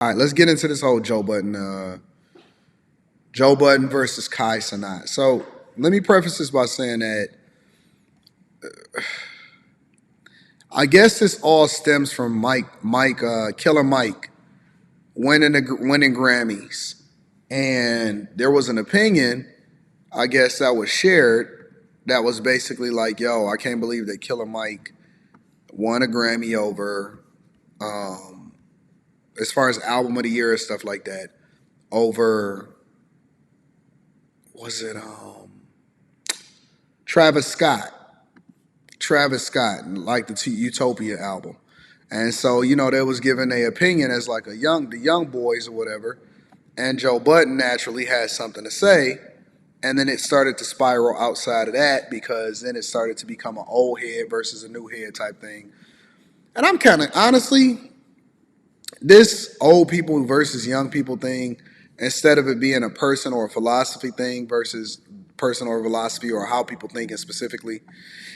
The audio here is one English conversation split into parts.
All right, let's get into this whole Joe Budden, Joe Budden versus Kai Cenat. So let me preface this by saying that I guess this all stems from Killer Mike, winning Grammys, and there was an opinion, I guess, that was shared that was basically like, "Yo, I can't believe that Killer Mike won a Grammy over, as far as album of the year and stuff like that, over was it Travis Scott." Travis Scott, like the Utopia album. And so, they was giving their opinion as like the young boys or whatever. And Joe Budden naturally had something to say. And then it started to spiral outside of that because then it started to become an old head versus a new head type thing. And I'm kind of, honestly, this old people versus young people thing, instead of it being a person or a philosophy thing versus person or philosophy or how people think specifically.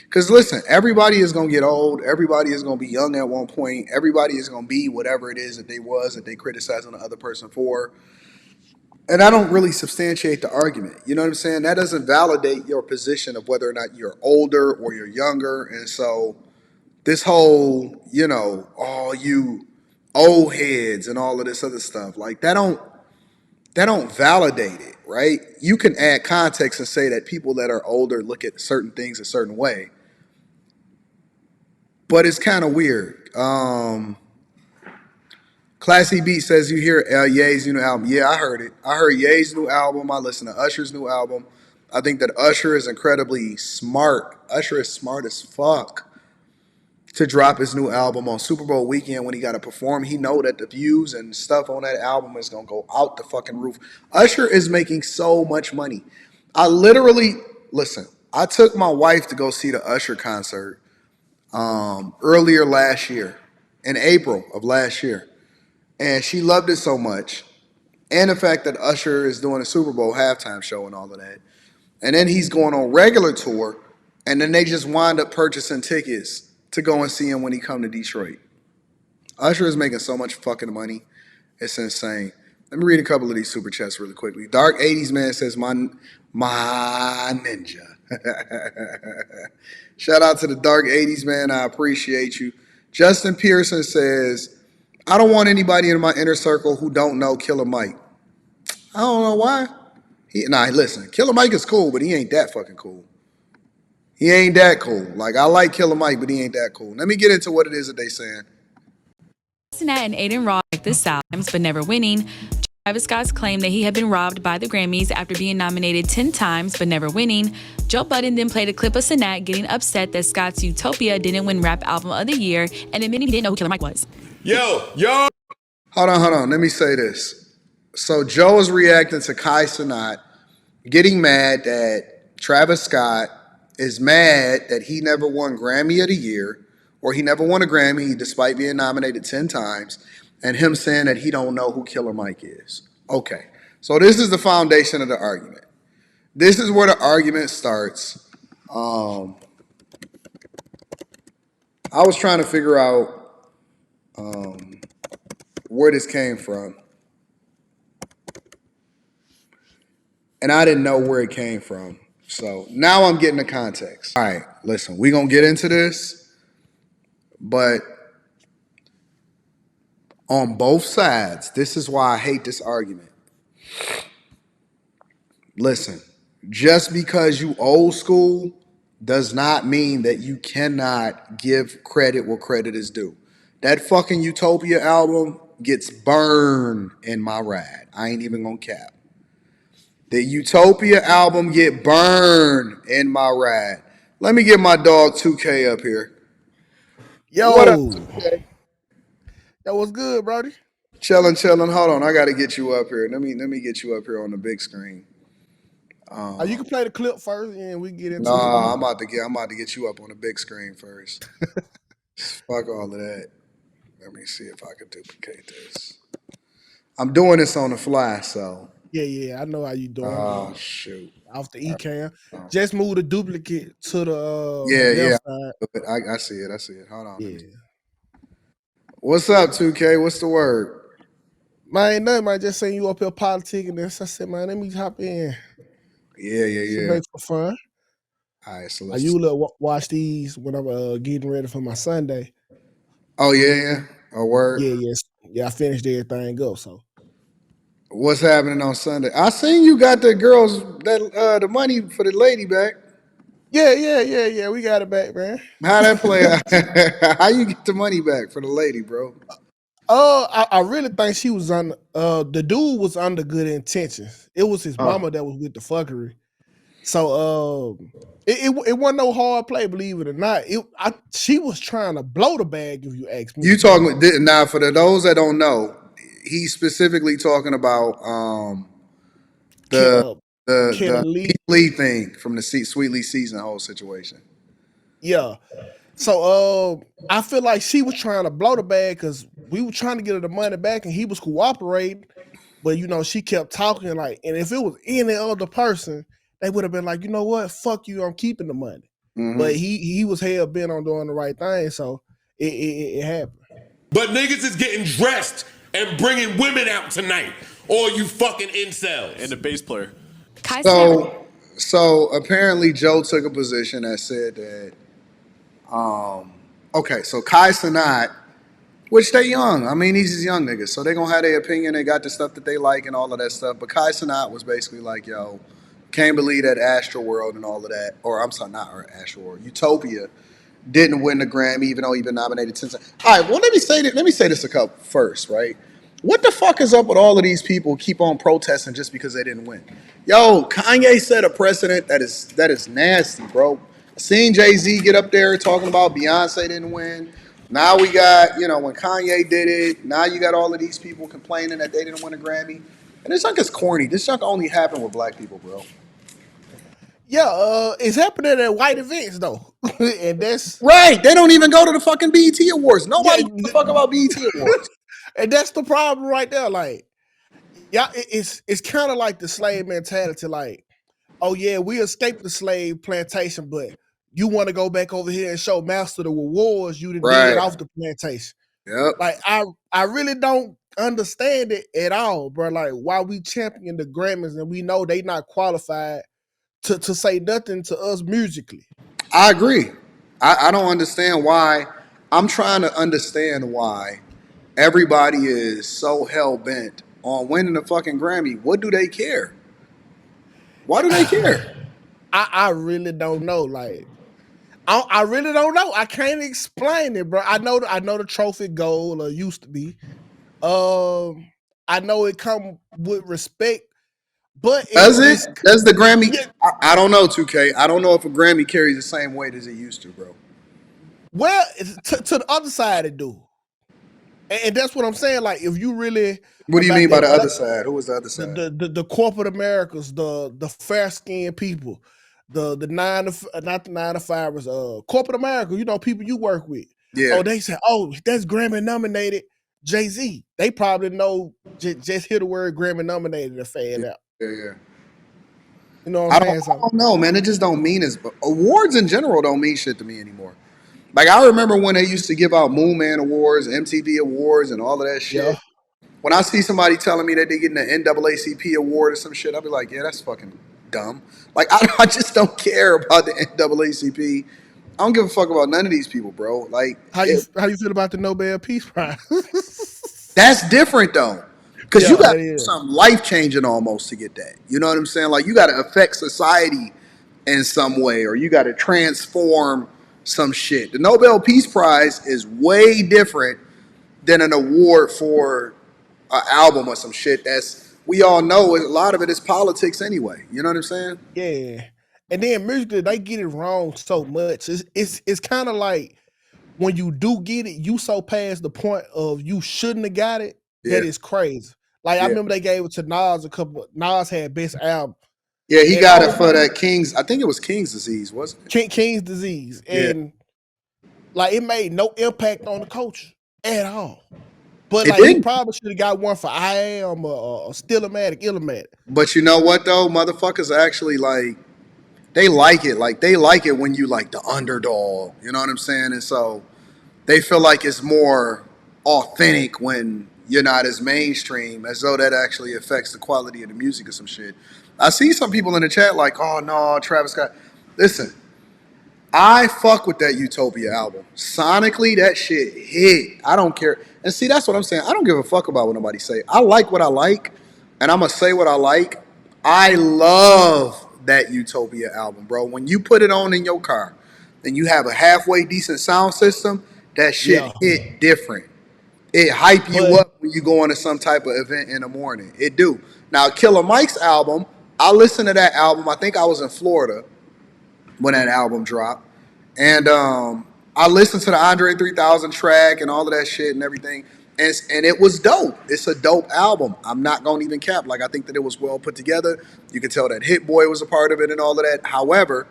Because listen, everybody is going to get old. Everybody is going to be young at one point. Everybody is going to be whatever it is that they criticizing the other person for. And I don't really substantiate the argument. You know what I'm saying? That doesn't validate your position of whether or not you're older or you're younger. And so this whole, all you old heads and all of this other stuff, like that don't validate it, right? You can add context and say that people that are older look at certain things a certain way, but it's kind of weird. Classy Beat says you hear Ye's new album. Yeah, I heard it. I heard Ye's new album. I listened to Usher's new album. I think that Usher is incredibly smart. Usher is smart as fuck to drop his new album on Super Bowl weekend when he got to perform. He know that the views and stuff on that album is going to go out the fucking roof. Usher is making so much money. I literally, listen, I took my wife to go see the Usher concert earlier last year, in April of last year. And she loved it so much. And the fact that Usher is doing a Super Bowl halftime show and all of that. And then he's going on regular tour. And then they just wind up purchasing tickets to go and see him when he come to Detroit. Usher is making so much fucking money. It's insane. Let me read a couple of these super chats really quickly. Dark 80s man says, my ninja. Shout out to the Dark 80s man. I appreciate you. Justin Pearson says, I don't want anybody in my inner circle who don't know Killer Mike. I don't know why. Listen, Killer Mike is cool, but he ain't that fucking cool. He ain't that cool. Like, I like Killer Mike, but he ain't that cool. Let me get into what it is that they saying. Cenat and Adin robbed this times, but never winning. Travis Scott's claim that he had been robbed by the Grammys after being nominated 10 times but never winning. Joe Budden then played a clip of Cenat getting upset that Scott's Utopia didn't win Rap Album of the Year and admitting he didn't know who Killer Mike was. Yo. Hold on. Let me say this. So Joe is reacting to Kai Cenat getting mad that Travis Scott is mad that he never won Grammy of the Year, or he never won a Grammy despite being nominated 10 times, and him saying that he don't know who Killer Mike is. Okay, so this is the foundation of the argument. This is where the argument starts. I was trying to figure out where this came from, and I didn't know where it came from. So now I'm getting the context. All right, listen, we're going to get into this, but on both sides, this is why I hate this argument. Listen, just because you old school does not mean that you cannot give credit where credit is due. That fucking Utopia album gets burned in my ride. I ain't even gonna cap. The Utopia album get burned in my ride. Let me get my dog 2K up here. Yo. What up, 2K? Yo, what's good, brody? Chillin'. Hold on, I gotta get you up here. Let me get you up here on the big screen. You can play the clip first, and we can get into it. I'm about to get you up on the big screen first. Fuck all of that. Let me see if I can duplicate this. I'm doing this on the fly, so. Yeah, I know how you doing. Oh shoot! Off the eCam, just move the duplicate to the left side. I see it. Hold on. Yeah. What's up, 2K? What's the word? Man, ain't nothing, man. Just saying you up here politicking this. I said, man, let me hop in. Should Yeah. make for fun. All right, so I let's. usually watch these when I'm getting ready for my Sunday. Oh yeah. A word. Yeah, yes. Yeah, I finished everything up. So What's happening on Sunday? I seen you got the girls that the money for the lady back. yeah. We got it back, man. How that play out? How you get the money back for the lady, bro? I really think she was on the dude was under good intentions. It was his Oh. mama that was with the fuckery. So it wasn't no hard play, believe it or not. She was trying to blow the bag, if you ask You me. talking now for those that don't know, he's specifically talking about Can, the uh, the Kelly, Lee thing from the Sweet Lee season whole situation. yeah. So I feel like she was trying to blow the bag because we were trying to get her the money back, and he was cooperating. But she kept talking like, and if it was any other person, they would have been like, you know what, fuck you, I'm keeping the money. Mm-hmm. But he was hell bent on doing the right thing, so it happened. But niggas is getting dressed and bringing women out tonight. All you fucking incels. And the bass player. So apparently Joe took a position that said that okay, so Kai Cenat, which they young. I mean, these is young niggas, so they gonna have their opinion. They got the stuff that they like and all of that stuff. But Kai Cenat was basically like, yo, can't believe that Astro World and all of that, or I'm sorry, not Astro World, Utopia didn't win the Grammy, even though he been nominated 10 times. All right, well, let me say this a couple first, right? What the fuck is up with all of these people who keep on protesting just because they didn't win? Yo, Kanye set a precedent that is nasty, bro. I seen Jay-Z get up there talking about Beyonce didn't win. Now we got, when Kanye did it, now you got all of these people complaining that they didn't win a Grammy. And this junk is corny. This junk only happened with black people, bro. Yeah, it's happening at white events though, and that's right. They don't even go to the fucking BET Awards. Nobody yeah, gives a fuck about BET Awards. And that's the problem right there. Like, yeah, it's kind of like the slave mentality. Like, oh yeah, we escaped the slave plantation, but you want to go back over here and show master the rewards you did off the plantation. Yep. Like, I really don't understand it at all, bro. Like, why we champion the Grammys and we know they not qualified to say nothing to us musically. I agree. I don't understand why. I'm trying to understand why everybody is so hell bent on winning a fucking Grammy. What do they care? Why do they care? I really don't know. Like, I really don't know. I can't explain it, bro. I know the trophy gold used to be. I know it come with respect, but does the Grammy? Yeah. I don't know, 2K. I don't know if a Grammy carries the same weight as it used to, bro. Well, to the other side it do, and that's what I'm saying. Like, if you really, what do you mean by the other side? Who was the other side? The corporate Americas, the fair skinned people, the not the 9 to 5ers, corporate America. People you work with. Yeah. Oh, they say, oh, that's Grammy nominated Jay-Z. They probably know just hear the word Grammy nominated and fan out. Yeah. You know what I'm saying? I don't know, man. It just don't mean as awards in general don't mean shit to me anymore. Like, I remember when they used to give out Moon Man Awards, MTV Awards, and all of that shit. Yeah. When I see somebody telling me that they're getting an NAACP award or some shit, I'll be like, yeah, that's fucking dumb. Like, I just don't care about the NAACP. I don't give a fuck about none of these people, bro. Like, how you feel about the Nobel Peace Prize? That's different though, because you got to do something life changing almost to get that. You know what I'm saying? Like, you got to affect society in some way, or you got to transform some shit. The Nobel Peace Prize is way different than an award for an album or some shit. We all know a lot of it is politics anyway. You know what I'm saying? Yeah. And then musically, they get it wrong so much. It's kind of like when you do get it, you so past the point of you shouldn't have got it that it's crazy. Like, I remember they gave it to Nas Nas had best album. Yeah, he got it for that King's. I think it was King's Disease, wasn't it? King's Disease, and like, it made no impact on the culture at all. But like, he probably should have got one for I Am or Stillmatic, Illmatic. But you know what though, motherfuckers actually like. They like it. Like, they like it when you like the underdog. You know what I'm saying? And so they feel like it's more authentic when you're not as mainstream, as though that actually affects the quality of the music or some shit. I see some people in the chat like, oh no, Travis Scott. Listen, I fuck with that Utopia album. Sonically, that shit hit. I don't care. And see, that's what I'm saying. I don't give a fuck about what nobody say. I like what I like, and I'm gonna say what I like. I love that Utopia album, bro. When you put it on in your car, and you have a halfway decent sound system, that shit hit different. It hype you up when you go into some type of event in the morning. It do. Now, Killer Mike's album, I listened to that album. I think I was in Florida when that album dropped. And I listened to the Andre 3000 track and all of that shit and everything. And it was dope. It's a dope album. I'm not going to even cap. Like, I think that it was well put together. You can tell that Hit Boy was a part of it and all of that. However,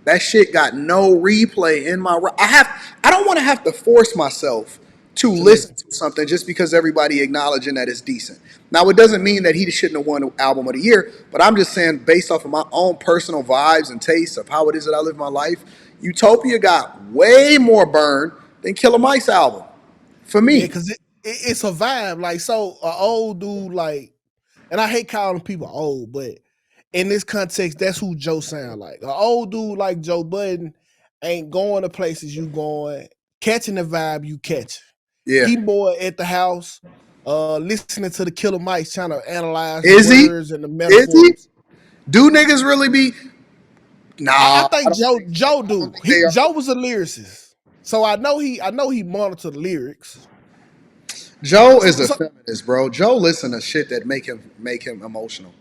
that shit got no replay in my... I don't want to have to force myself to listen to something just because everybody acknowledging that it's decent. Now, it doesn't mean that he shouldn't have won Album of the Year, but I'm just saying, based off of my own personal vibes and tastes of how it is that I live my life, Utopia got way more burn than Killer Mike's album. For me. Yeah, because it's a vibe. Like, so an old dude, like, and I hate calling people old, but in this context, that's who Joe sound like. An old dude like Joe Budden ain't going to places you going, catching the vibe you catch. Yeah. He more at the house, listening to the Killer Mike's, trying to analyze the words and the metaphors. Is he? Do niggas really be? Nah, I think Joe do. Joe was a lyricist, so I know he monitored the lyrics. Joe is a feminist, bro. Joe listen to shit that make him emotional.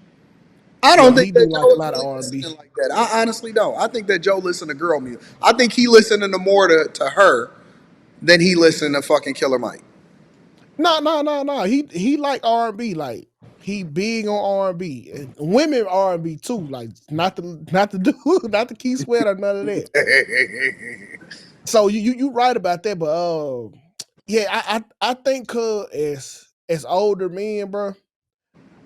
I don't think that Joe is really listening like that. I honestly don't. I think that Joe listen to girl music. I think he listening to more to her than he listened to fucking Killer Mike. No. He like R&B. Like, he big on R&B. And women R&B too. Like, not the Key Sweat or none of that. So you right about that, but yeah, I think as older men, bro,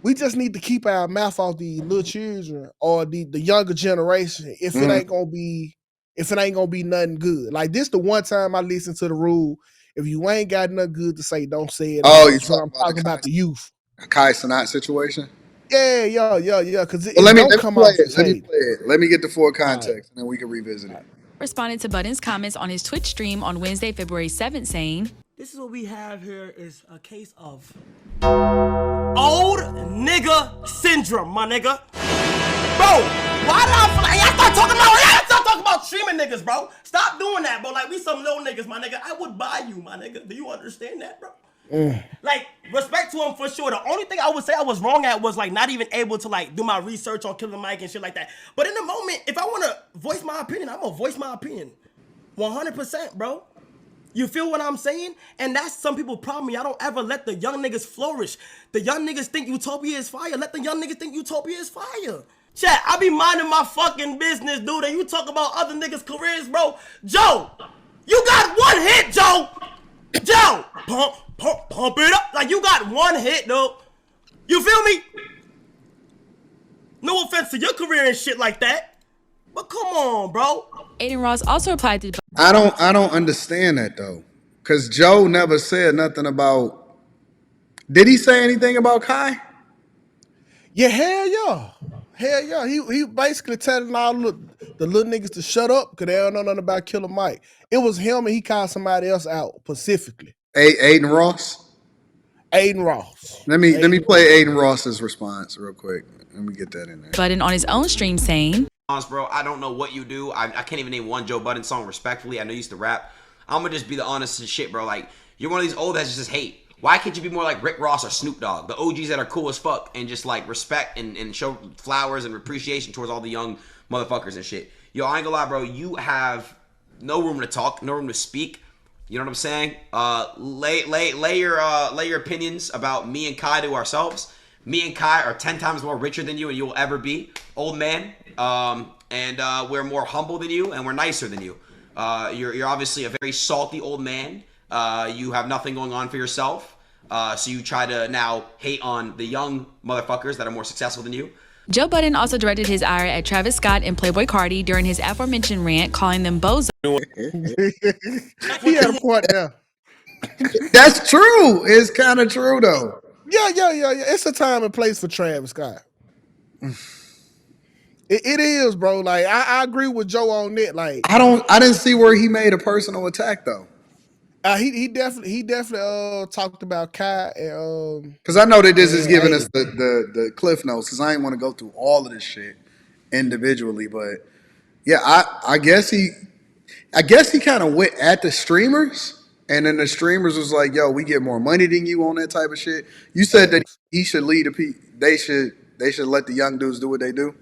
we just need to keep our mouth off the little children or the younger generation if it ain't gonna be nothing good. Like, this the one time I listen to the rule. If you ain't got nothing good to say, don't say it. Oh, I'm talking about the youth. Kai Cenat situation? Yeah. Because let me play it. Let me get the full context, and then we can revisit it. Responded to Budden's comments on his Twitch stream on Wednesday, February 7th, saying, "This is what we have here is a case of old nigga syndrome, my nigga. Bro, why did I feel like y'all start talking about streaming niggas, bro? Stop doing that, bro. Like, we some little niggas, my nigga. I would buy you, my nigga. Do you understand that, bro? Like, respect to him for sure. The only thing I would say I was wrong at was, like, not even able to, like, do my research on Killer Mike and shit like that. But in the moment, if I want to voice my opinion, I'm going to voice my opinion. 100%, bro. You feel what I'm saying? And that's some people's problem. Y'all don't ever let the young niggas flourish. The young niggas think Utopia is fire. Let the young niggas think Utopia is fire. Chat, I be minding my fucking business, dude. And you talk about other niggas' careers, bro. Joe, you got one hit, Joe. Joe, pump it up. Like, you got one hit, dude. You feel me? No offense to your career and shit like that, but come on, bro. Adin Ross also replied to... I don't understand that, though. Because Joe never said nothing about... Did he say anything about Kai? Yeah, hell yeah. He basically telling all the little niggas to shut up because they don't know nothing about Killer Mike. It was him, and he called somebody else out specifically. Adin Ross? Adin Ross. Let me play Adin Ross's response real quick. Let me get that in there. Budden on his own stream saying, Bro, I don't know what you do. I can't even name one Joe Budden song respectfully. I know you used to rap. I'm gonna just be the honest as shit, bro. Like, you're one of these old heads that just hate. Why can't you be more like Rick Ross or Snoop Dogg? The OGs that are cool as fuck and just like respect and show flowers and appreciation towards all the young motherfuckers and shit. Yo, I ain't gonna lie, bro. You have no room to talk, no room to speak. You know what I'm saying? Lay your opinions about me and Kai to ourselves. Me and Kai are 10 times more richer than you and you will ever be, old man. And we're more humble than you and we're nicer than you. You're obviously a very salty old man. You have nothing going on for yourself. So you try to now hate on the young motherfuckers that are more successful than you. Joe Budden also directed his ire at Travis Scott and Playboi Carti during his aforementioned rant, calling them bozo. He had a point there. That's true. It's kind of true though. Yeah. It's a time and place for Travis Scott. It is, bro. Like I agree with Joe on that. Like I didn't see where he made a personal attack though. he definitely talked about Kai and Because I know that this is and giving us Adin. the cliff notes. Because I ain't want to go through all of this shit individually, but yeah, I guess he kind of went at the streamers, and then the streamers was like, "Yo, we get more money than you on that type of shit." You said that Facts. he should lead the people. They should let the young dudes do what they do.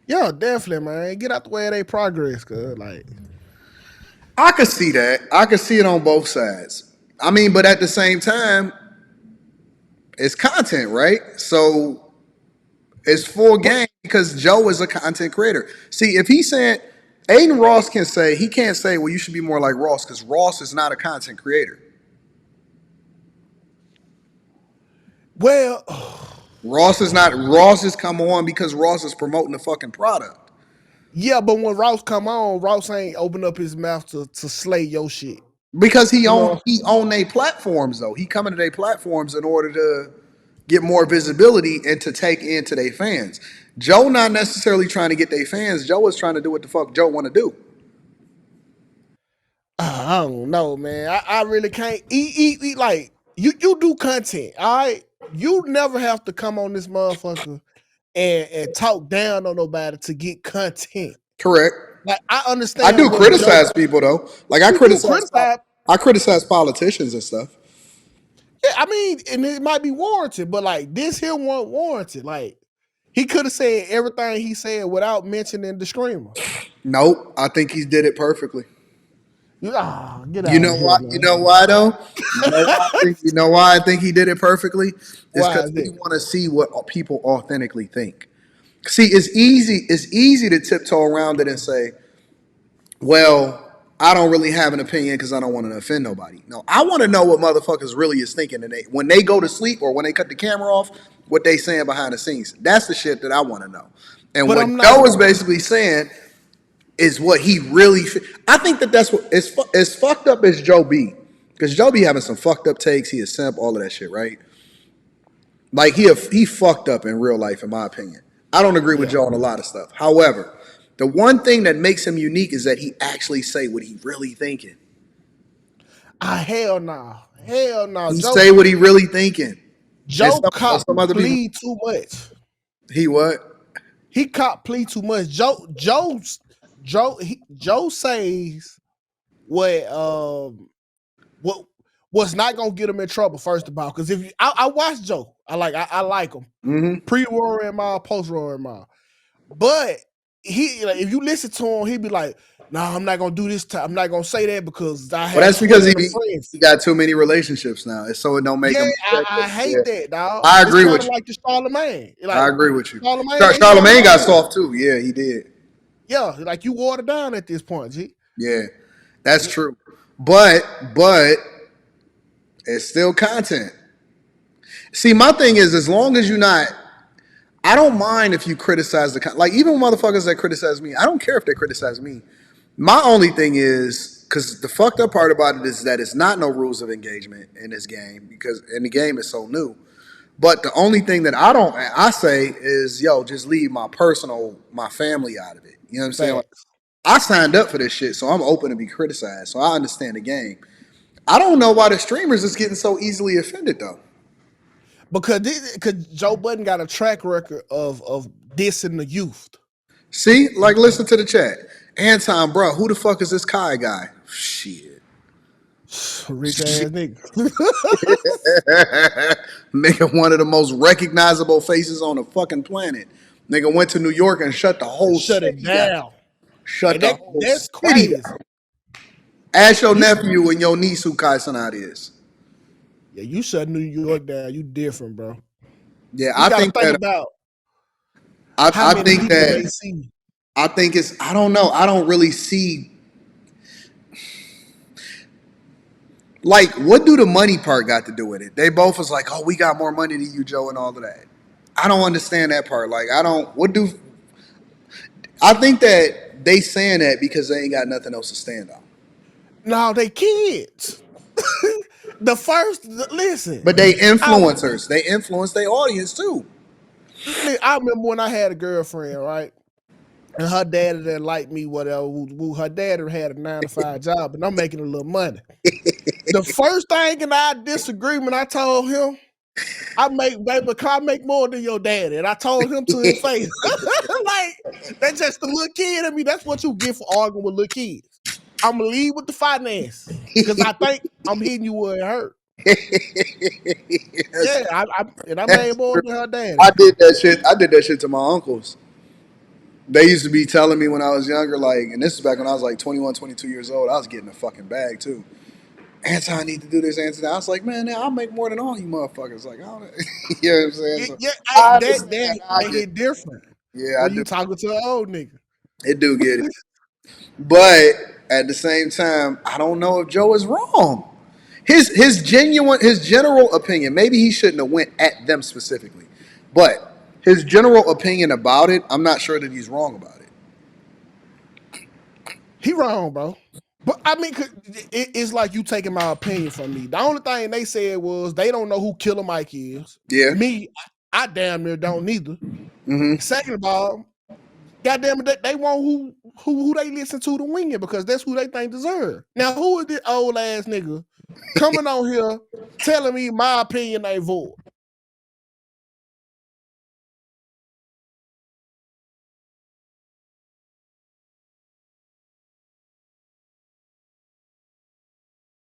Yeah, definitely, man. Get out the way of their progress, cause like I could see that. I could see it on both sides. I mean, but at the same time, it's content, right? So it's full game because Joe is a content creator. See, if he's saying Aiden Ross can say he can't say, well, you should be more like Ross because Ross is not a content creator. well, Ross is not. Ross has come on because Ross is promoting the fucking product. yeah, but when Ross come on, Ross ain't open up his mouth to slay your shit. Because You know, he own their platforms though. He coming to their platforms in order to get more visibility and to take into their fans. Joe not necessarily trying to get their fans. Joe is trying to do what the fuck Joe want to do. I don't know, man. I really can't eat like you do content, all right? You never have to come on this motherfucker and talk down on nobody to get content. Correct. Like I I understand do what Joe criticize people though. Like you do criticize. I criticize politicians and stuff. Yeah, I mean, and it might be warranted, but like this here wasn't warranted. Like he could have said everything he said without mentioning the screamer. Nope. I think he did it perfectly. Get You out know of here, why? You man. know why though? You know why I think he did it perfectly? It's Why because is we it? want to see what people authentically think. See, it's easy. It's easy to tiptoe around it and say, "Well, I don't really have an opinion because I don't want to offend nobody." No, I want to know what motherfuckers really is thinking, and when they go to sleep or when they cut the camera off, what they saying behind the scenes. That's the shit that I want to know. And But what I'm not. Joe is basically saying is what he really. I think that's what as fucked up as Joe B. Because Joe be having some fucked up takes. He a simp, all of that shit, right? Like he fucked up in real life, in my opinion. I don't agree with Yeah. Joe on a lot of stuff. However, the one thing that makes him unique is that he actually say what he really thinking. Hell no. Hell no. He say what he really thinking. And Joe cop some other people, plea too much. he what? He cop plea too much. Joe says what what's not gonna get him in trouble, first of all. Because if you I watch Joe. I like him. Mm-hmm. Pre-roaring mile, post-roaring mile. But like, if you listen to him, he'd be like, "No, I'm not gonna do this. I'm not gonna say that because I have." Well, that's because 20 other friends. he got too many relationships now, so it don't make Yeah, him. I Yeah. hate that, dog. I It's agree kind with of you. like the Charlemagne. I Like agree with you. Charlemagne Charlemagne got soft too. Yeah, he did. Yeah, like you watered down at this point, G. Yeah, that's true. But it's still content. See, my thing is, as long as you're not, I don't mind if you criticize like even motherfuckers that criticize me. I don't care if they criticize me. My only thing is because the fucked up part about it is that it's not no rules of engagement in this game because the game is so new. But the only thing that I say is, yo, just leave my family out of it. You know what I'm saying? Like, Facts. I signed up for this shit, so I'm open to be criticized. So I understand the game. I don't know why the streamers is getting so easily offended though. Because Joe Budden got a track record of dissing the youth. See, like listen to the chat. Anton, bro, who the fuck is this Kai guy? Shit. Rich ass nigga. Nigga, one of the most recognizable faces on the fucking planet. Nigga went to New York and shut the whole Shut it city down. down. Shut And the whole that's city crazy. down. Ask your nephew and your niece who Kai Cenat is. Yeah, you shut New York down. You different, bro. Yeah, You I gotta think think that about I, how I many think people they that see. I think it's I don't know. I don't really see like what do the money part got to do with it? They both was like, oh, we got more money than you, Joe, and all of that. I don't understand that part. Like, I think that they saying that because they ain't got nothing else to stand on. No, they kids. listen. But they influencers. They influence their audience too. I remember when I had a girlfriend, right? And her daddy didn't like me, whatever. Her daddy had a 9-to-5 job, and I'm making a little money. The first thing in our disagreement, I told him, I make more than your daddy. And I told him to his face. Like, that's just a little kid in me. That's what you get for arguing with little kids. I'm going to lead with the finance. Because I think I'm hitting you where it hurt. Yeah, I made more than her daddy. I did that shit to my uncles. They used to be telling me when I was younger, like, and this is back when I was like 21, 22 years old, I was getting a fucking bag too. Anton, I need to do this, Anton. I was like, man, I'll make more than all you motherfuckers. Like, I don't you know what I'm saying? So, That hit different. Yeah, when you talking to an old nigga. It do get it. But at the same time, I don't know if Joe is wrong. His general opinion, maybe he shouldn't have went at them specifically. But his general opinion about it, I'm not sure that he's wrong about it. He wrong, bro. But I mean, it's like you taking my opinion from me. The only thing they said was they don't know who Killer Mike is. Yeah. Me, I damn near don't neither. Mm-hmm. Second of all, goddamn it, they want who they listen to win it because that's who they think deserve. Now, who is this old ass nigga coming on here telling me my opinion ain't void?